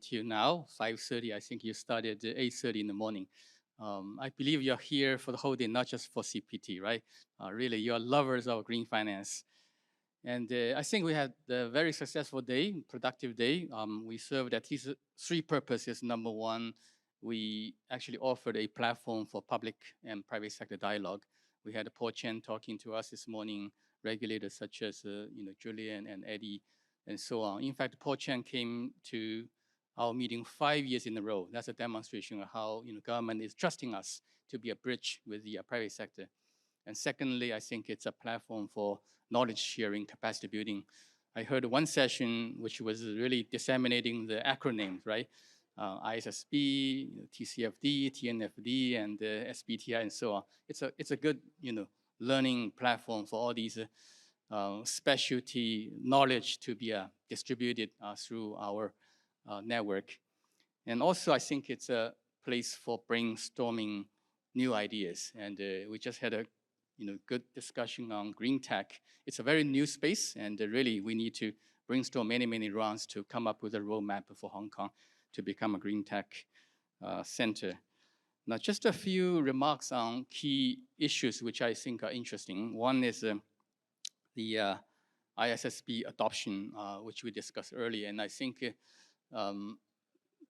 until now, 5:30. I think you started at 8:30 in the morning. I believe you're here for the whole day, not just for CPT, right? Really, you're lovers of green finance. And I think we had a very successful day, productive day. We served at least three purposes. Number one, we actually offered a platform for public and private sector dialogue. We had Paul Chen talking to us this morning, regulators such as Julian and Eddie, and so on. In fact, Paul Chen came to our meeting 5 years in a row. That's a demonstration of how government is trusting us to be a bridge with the private sector. And secondly, I think it's a platform for knowledge sharing, capacity building. I heard one session which was really disseminating the acronyms, right? ISSB, TCFD, TNFD, and SBTI, and so on. It's a good learning platform for all these specialty knowledge to be distributed through our network. And also, I think it's a place for brainstorming new ideas. And we just had a good discussion on green tech. It's a very new space, and really we need to brainstorm many rounds to come up with a roadmap for Hong Kong to become a green tech center. Now, just a few remarks on key issues which I think are interesting. One is the ISSB adoption, which we discussed earlier, and I think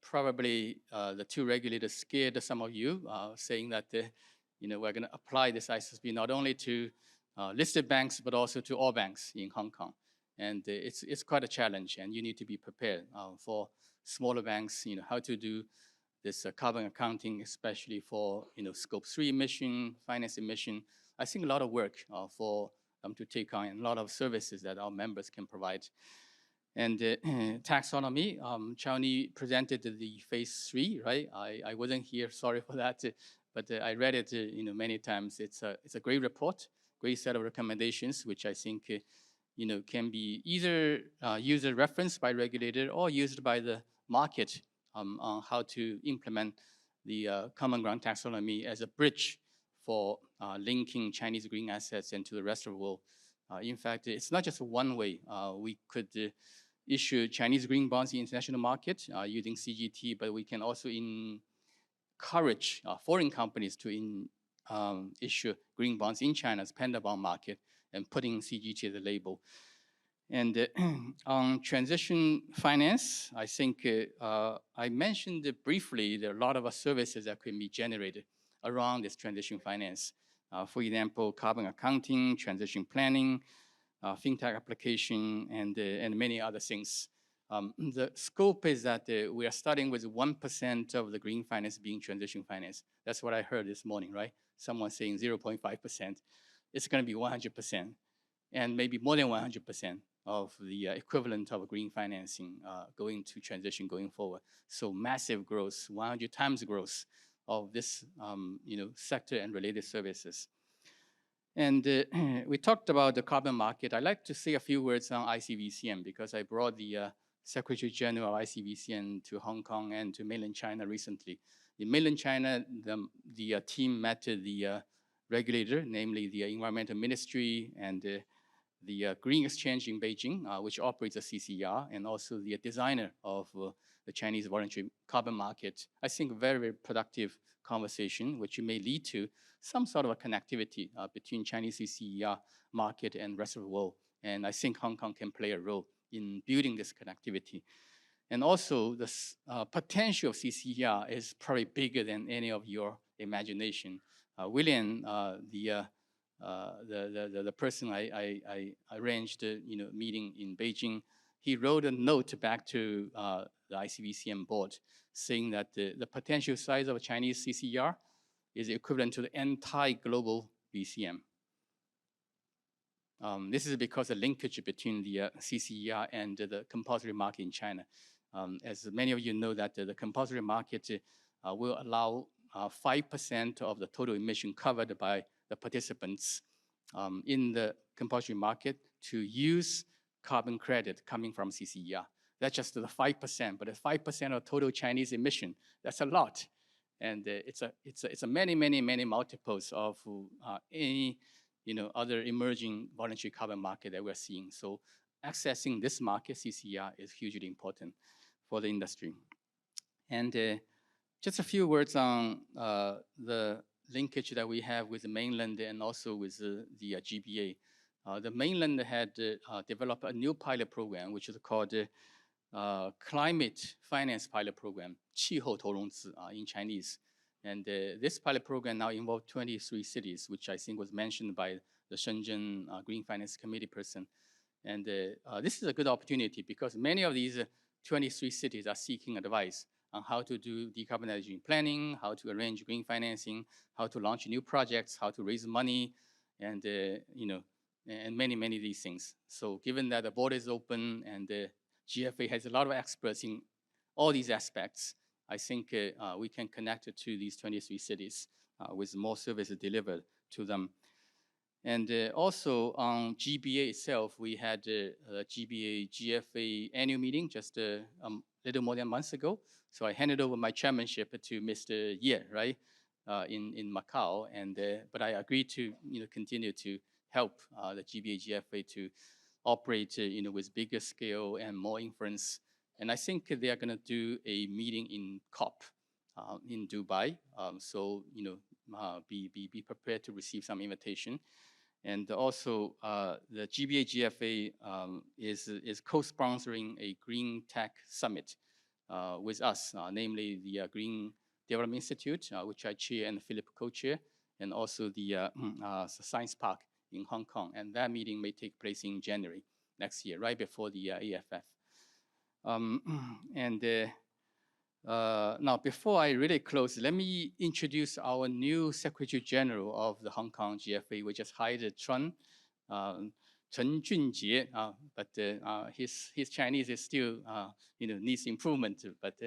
probably the two regulators scared some of you, saying that we're going to apply this ISSB not only to listed banks, but also to all banks in Hong Kong. And it's quite a challenge, and you need to be prepared for smaller banks, how to do this carbon accounting, especially for scope 3 emission, finance emission. I think a lot of work for them to take on, and a lot of services that our members can provide. And taxonomy, Chowny presented the phase 3, right? I wasn't here, sorry for that. But I read it, many times. It's a great report, great set of recommendations, which I think, can be either used as reference by regulator or used by the market on how to implement the common ground taxonomy as a bridge for linking Chinese green assets into the rest of the world. In fact, it's not just one way. We could issue Chinese green bonds in the international market using CGT, but we can also encourage foreign companies to issue green bonds in China's panda bond market and putting CGT as a label. And on transition finance, I think I mentioned briefly there are a lot of services that can be generated around this transition finance. For example, carbon accounting, transition planning, fintech application, and many other things. The scope is that we are starting with 1% of the green finance being transition finance. That's what I heard this morning, right? Someone saying 0.5%. It's going to be 100%, and maybe more than 100% of the equivalent of green financing going to transition going forward. So massive growth, 100 times growth of this sector and related services. And we talked about the carbon market. I'd like to say a few words on ICVCM because I brought the Secretary General of ICVCM to Hong Kong and to mainland China recently. In mainland China, the team met the regulator, namely the Environmental Ministry and the Green Exchange in Beijing, which operates a CCR, and also the designer of the Chinese voluntary carbon market. I think very, very productive conversation, which may lead to some sort of a connectivity between Chinese CCER market and rest of the world. And I think Hong Kong can play a role in building this connectivity. And also the potential of CCER is probably bigger than any of your imagination. William, the person I arranged meeting in Beijing, he wrote a note back to the ICVCM board saying that the potential size of Chinese CCER is equivalent to the entire global VCM. This is because of the linkage between the CCER and the compulsory market in China. As many of you know that the compulsory market will allow 5% of the total emission covered by the participants in the compulsory market to use carbon credit coming from CCER. That's just the 5%, but the 5% of total Chinese emission, that's a lot. And it's a many multiples of any other emerging voluntary carbon market that we're seeing. So accessing this market, CCER, is hugely important for the industry. And just a few words on the linkage that we have with the mainland and also with the GBA. The mainland had developed a new pilot program, which is called Climate Finance Pilot Program, 气候投融资 in Chinese. And this pilot program now involves 23 cities, which I think was mentioned by the Shenzhen Green Finance Committee person. And this is a good opportunity because many of these 23 cities are seeking advice on how to do decarbonization planning, how to arrange green financing, how to launch new projects, how to raise money, and and many of these things. So given that the border is open and the GFA has a lot of experts in all these aspects, I think we can connect to these 23 cities with more services delivered to them. And also on GBA itself, we had a GBA GFA annual meeting just a little more than a month ago. So I handed over my chairmanship to Mr. Ye, right, in Macau. And but I agreed to continue to help the GBA GFA to operate with bigger scale and more influence. And I think they are going to do a meeting in COP in Dubai. So be prepared to receive some invitation. And also, the GBA GFA is co-sponsoring a Green Tech Summit with us, namely the Green Development Institute, which I chair and Philip co-chair, and also the Science Park in Hong Kong. And that meeting may take place in January next year, right before the AFF. Now, before I really close, let me introduce our new Secretary General of the Hong Kong GFA. We just hired Chen Junjie, but his Chinese is still needs improvement. But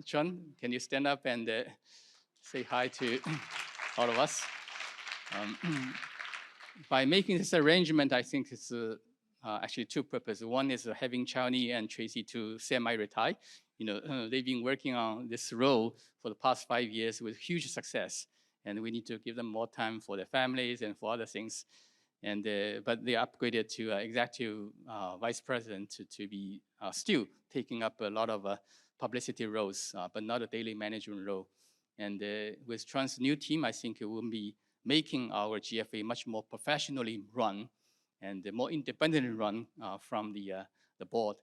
Chen, can you stand up and say hi to all of us? By making this arrangement, I think it's actually two purposes. One is having Chao-Ni and Tracy to semi-retire. They've been working on this role for the past 5 years with huge success, and we need to give them more time for their families and for other things. And but they upgraded to executive vice president to be still taking up a lot of publicity roles, but not a daily management role. And with Tran's new team, I think it will be making our GFA much more professionally run and more independently run from the board.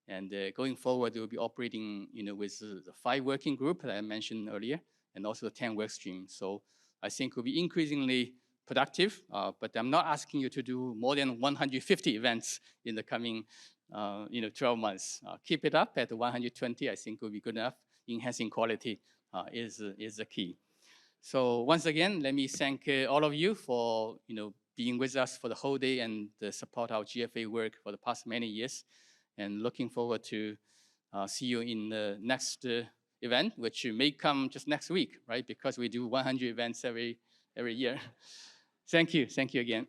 And going forward, they will be operating, with the 5 working group that I mentioned earlier, and also the 10 work streams. So I think we'll be increasingly productive, but I'm not asking you to do more than 150 events in the coming, 12 months. Keep it up at 120. I think will be good enough. Enhancing quality is the key. So once again, let me thank all of you for, being with us for the whole day and support our GFA work for the past many years. And looking forward to see you in the next event, which may come just next week, right? Because we do 100 events every year. Thank you again.